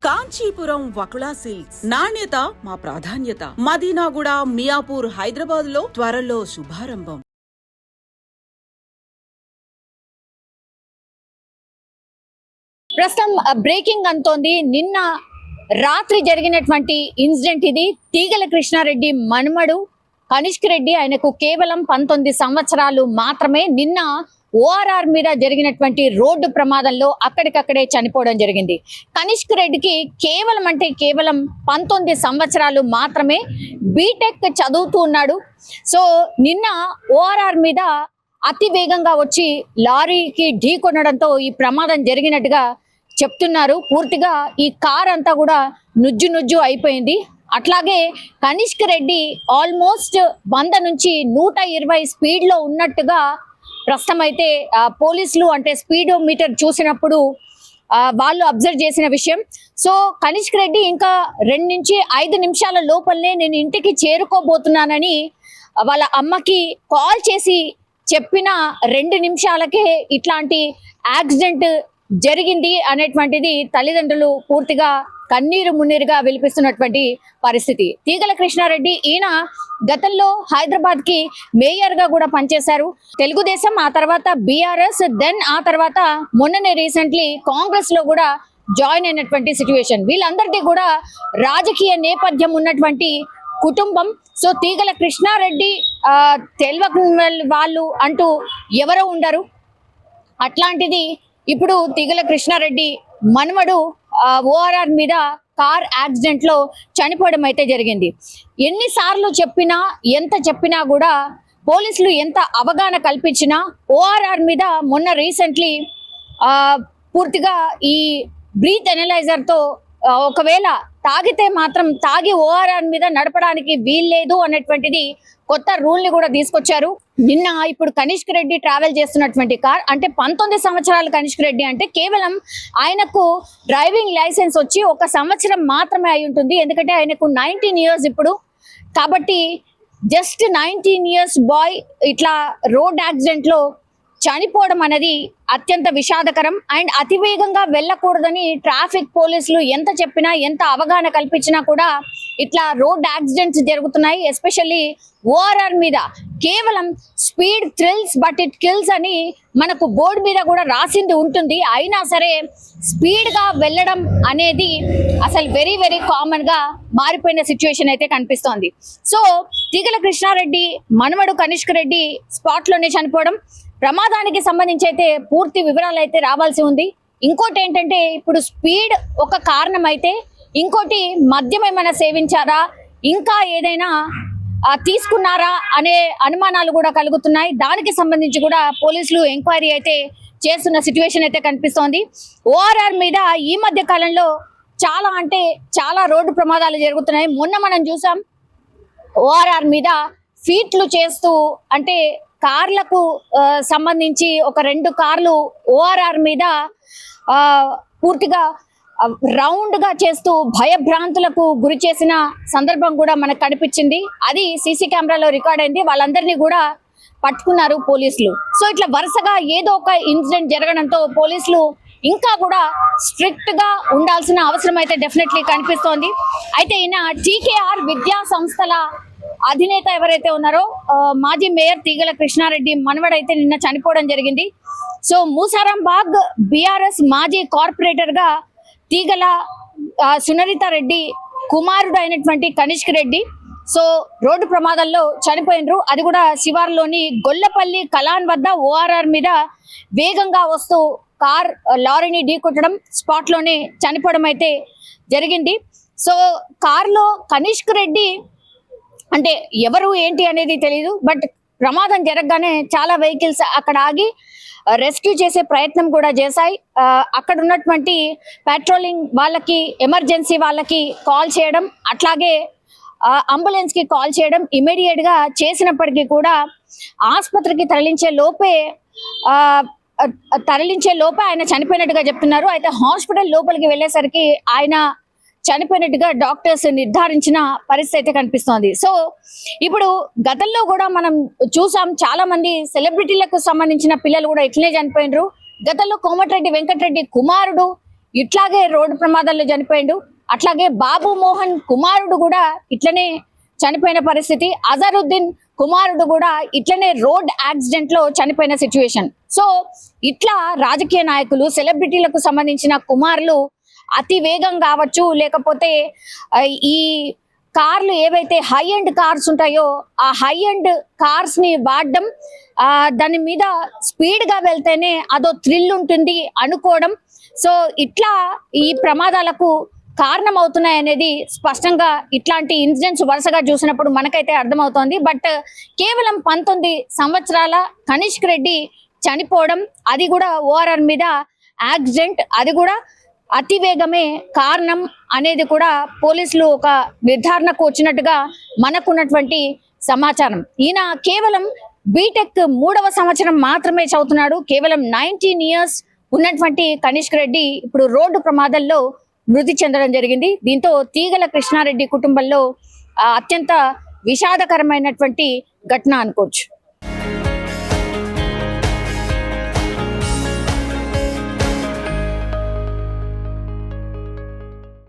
Kanchipuram Vakula silks నాణ్యత మా ప్రాధాన్యత. మదీనాగూడ, మియాపూర్, హైదరాబాద్ లో త్వరలో శుభారంభం. ప్రస్తుతం బ్రేకింగ్ అంతోంది. నిన్న రాత్రి జరిగినటువంటి ఇన్సిడెంట్ ఇది. తీగల కృష్ణారెడ్డి మనుమడు కనిష్క్ రెడ్డి, ఆయనకు కేవలం 19 సంవత్సరాలు మాత్రమే. నిన్న ఓఆర్ఆర్ మీద జరిగినటువంటి రోడ్డు ప్రమాదంలో అక్కడికక్కడే చనిపోవడం జరిగింది. కనిష్క్ రెడ్డికి కేవలం 19 సంవత్సరాలు మాత్రమే. బీటెక్ చదువుతూ ఉన్నాడు. సో నిన్న ఓఆర్ఆర్ మీద అతి వేగంగా వచ్చి లారీకి ఢీ కొనడంతో ఈ ప్రమాదం జరిగినట్టుగా చెప్తున్నారు. పూర్తిగా ఈ కార్ అంతా కూడా నుజ్జు అయిపోయింది. అట్లాగే కనిష్క్ రెడ్డి ఆల్మోస్ట్ 100 నుంచి 120 స్పీడ్ లో ఉన్నట్టుగా ప్రస్తుతం అయితే పోలీసులు అంటే స్పీడ్ మీటర్ చూసినప్పుడు వాళ్ళు అబ్జర్వ్ చేసిన విషయం. సో కనిష్క్ రెడ్డి ఇంకా 2 నుంచి 5 నిమిషాల లోపలనే నేను ఇంటికి చేరుకోబోతున్నానని వాళ్ళ అమ్మకి కాల్ చేసి చెప్పిన 2 నిమిషాలకే ఇట్లాంటి యాక్సిడెంట్ జరిగింది అనేటువంటిది తల్లిదండ్రులు పూర్తిగా కన్నీరు మున్నీరుగా విలిపిస్తున్నటువంటి పరిస్థితి. తీగల కృష్ణారెడ్డి ఈయన గతంలో హైదరాబాద్ కి మేయర్ గా కూడా పనిచేశారు. తెలుగుదేశం, ఆ తర్వాత బీఆర్ఎస్, దెన్ ఆ తర్వాత మొన్ననే రీసెంట్లీ కాంగ్రెస్ లో కూడా జాయిన్ అయినటువంటి సిచ్యువేషన్. వీళ్ళందరికీ కూడా రాజకీయ నేపథ్యం ఉన్నటువంటి కుటుంబం. సో తీగల కృష్ణారెడ్డి తెలియని వాళ్ళు అంటూ ఎవరో ఉండరు. అట్లాంటిది ఇప్పుడు తీగల కృష్ణారెడ్డి మనవడు ఓఆర్ఆర్ మీద కార్ యాక్సిడెంట్ లో చనిపోవడం అయితే జరిగింది. ఎన్నిసార్లు చెప్పినా, ఎంత చెప్పినా కూడా పోలీసులు ఎంత అవగాహన కల్పించినా ఓఆర్ఆర్ మీద మొన్న రీసెంట్లీ పూర్తిగా ఈ బ్రీత్ ఎనలైజర్ తో ఒకవేళ తాగితే మాత్రం తాగి ఓఆర్ఆర్ మీద నడపడానికి వీల్లేదు అనేటువంటిది కొత్త రూల్ ని కూడా తీసుకొచ్చారు. నిన్న ఇప్పుడు కనిష్క్ రెడ్డి ట్రావెల్ చేస్తున్నటువంటి కార్ అంటే 19 సంవత్సరాల కనిష్క్ రెడ్డి అంటే కేవలం ఆయనకు డ్రైవింగ్ లైసెన్స్ వచ్చి 1 సంవత్సరం మాత్రమే అయి ఉంటుంది. ఎందుకంటే ఆయనకు 19 ఇయర్స్ ఇప్పుడు. కాబట్టి జస్ట్ 19 ఇయర్స్ బాయ్ ఇట్లా రోడ్ యాక్సిడెంట్ లో చనిపోవడం అనేది అత్యంత విషాదకరం. అండ్ అతివేగంగా వెళ్ళకూడదని ట్రాఫిక్ పోలీసులు ఎంత చెప్పినా, ఎంత అవగాహన కల్పించినా కూడా ఇట్లా రోడ్ యాక్సిడెంట్స్ జరుగుతున్నాయి. ఎస్పెషల్లీ ఓఆర్ఆర్ మీద కేవలం speed thrills but it kills అని మనకు బోర్డు మీద కూడా రాసింది ఉంటుంది. అయినా సరే స్పీడ్ గా వెళ్ళడం అనేది అసలు వెరీ కామన్ గా మారిపోయిన సిచ్యువేషన్ అయితే కనిపిస్తోంది. సో తీగల కృష్ణారెడ్డి మనవడు కనిష్క్ రెడ్డి స్పాట్ లోనే చనిపోవడం, ప్రమాదానికి సంబంధించి అయితే పూర్తి వివరాలు అయితే రావాల్సి ఉంది. ఇంకోటి ఏంటంటే ఇప్పుడు స్పీడ్ ఒక కారణం అయితే, ఇంకోటి మద్యం ఏమైనా సేవించారా, ఇంకా ఏదైనా తీసుకున్నారా అనే అనుమానాలు కూడా కలుగుతున్నాయి. దానికి సంబంధించి కూడా పోలీసులు ఎంక్వైరీ అయితే చేస్తున్న సిచ్యువేషన్ అయితే కనిపిస్తోంది. ఓఆర్ఆర్ మీద ఈ మధ్య కాలంలో చాలా అంటే చాలా రోడ్డు ప్రమాదాలు జరుగుతున్నాయి. మొన్న మనం చూసాం ఓఆర్ఆర్ మీద ఫీట్లు చేస్తూ అంటే కార్లకు సంబంధించి ఒక 2 కార్లు ఓఆర్ఆర్ మీద పూర్తిగా రౌండ్ గా చేస్తూ భయభ్రాంతులకు గురి చేసిన సందర్భం కూడా మనకు కనిపించింది. అది సీసీ కెమెరాలో రికార్డ్ అయింది. వాళ్ళందరినీ కూడా పట్టుకున్నారు పోలీసులు. సో ఇట్లా వరుసగా ఏదో ఒక ఇన్సిడెంట్ జరగడంతో పోలీసులు ఇంకా కూడా స్ట్రిక్ట్ గా ఉండాల్సిన అవసరం అయితే డెఫినెట్లీ కనిపిస్తోంది. అయితే ఈయన టీకేఆర్ విద్యా సంస్థల అధినేత ఎవరైతే ఉన్నారో మాజీ మేయర్ తీగల కృష్ణారెడ్డి మనవడైతే నిన్న చనిపోవడం జరిగింది. సో మూసారాంబాగ్ బీఆర్ఎస్ మాజీ కార్పొరేటర్ గా తీగల సునరిత రెడ్డి కుమారుడు అయినటువంటి కనిష్క్ రెడ్డి సో రోడ్డు ప్రమాదంలో చనిపోయినరు. అది కూడా శివార్లోని గొల్లపల్లి కలాన్ వద్ద ఓఆర్ఆర్ మీద వేగంగా వస్తూ కార్ లారీని ఢీకొట్టడం, స్పాట్ లోనే చనిపోవడం అయితే జరిగింది. సో కార్లో కనిష్క్ రెడ్డి అంటే ఎవరు ఏంటి అనేది తెలియదు. బట్ ప్రమాదం జరగగానే చాలా వెహికల్స్ అక్కడ ఆగి రెస్క్యూ చేసే ప్రయత్నం కూడా చేశాయి. అక్కడ ఉన్నటువంటి పెట్రోలింగ్ వాళ్ళకి, ఎమర్జెన్సీ వాళ్ళకి కాల్ చేయడం, అట్లాగే అంబులెన్స్ కి కాల్ చేయడం ఇమీడియట్ గా చేసినప్పటికీ కూడా ఆసుపత్రికి తరలించే లోపే ఆయన చనిపోయినట్టుగా చెప్తున్నారు. అయితే హాస్పిటల్ లోపలికి వెళ్ళేసరికి ఆయన చనిపోయినట్టుగా డాక్టర్స్ నిర్ధారించిన పరిస్థితి అయితే కనిపిస్తోంది. సో ఇప్పుడు గతంలో కూడా మనం చూసాం, చాలా మంది సెలబ్రిటీలకు సంబంధించిన పిల్లలు కూడా ఇట్లనే చనిపోయినరు. గతంలో కోమటిరెడ్డి వెంకటరెడ్డి కుమారుడు ఇట్లాగే రోడ్డు ప్రమాదాల్లో చనిపోయిండు. అట్లాగే బాబు మోహన్ కుమారుడు కూడా ఇట్లనే చనిపోయిన పరిస్థితి. అజరుద్దీన్ కుమారుడు కూడా ఇట్లనే రోడ్ యాక్సిడెంట్ లో చనిపోయిన సిచ్యువేషన్. సో ఇట్లా రాజకీయ నాయకులు, సెలబ్రిటీలకు సంబంధించిన కుమారులు అతి వేగం కావచ్చు, లేకపోతే ఈ కార్లు ఏవైతే హై ఎండ్ కార్స్ ఉంటాయో ఆ హై ఎండ్ కార్స్ ని వాడడం, దాని మీద స్పీడ్ గా వెళ్తేనే అదో థ్రిల్ ఉంటుంది అనుకోవడం, సో ఇట్లా ఈ ప్రమాదాలకు కారణం అవుతున్నాయి అనేది స్పష్టంగా ఇట్లాంటి ఇన్సిడెంట్స్ వరుసగా చూసినప్పుడు మనకైతే అర్థమవుతోంది. బట్ కేవలం 19 సంవత్సరాల కనిష్క్ రెడ్డి చనిపోవడం, అది కూడా ఓఆర్ఆర్ మీద యాక్సిడెంట్, అది కూడా అతివేగమే కారణం అనేది కూడా పోలీసులు ఒక నిర్ధారణకు వచ్చినట్టుగా మనకున్నటువంటి సమాచారం. ఈయన కేవలం బీటెక్ 3వ సంవత్సరం మాత్రమే చదువుతున్నాడు. కేవలం 19 years ఉన్నటువంటి కనిష్క్ రెడ్డి ఇప్పుడు రోడ్డు ప్రమాదంలో మృతి చెందడం జరిగింది. దీంతో తీగల కృష్ణారెడ్డి కుటుంబంలో అత్యంత విషాదకరమైనటువంటి ఘటన అనుకోవచ్చు.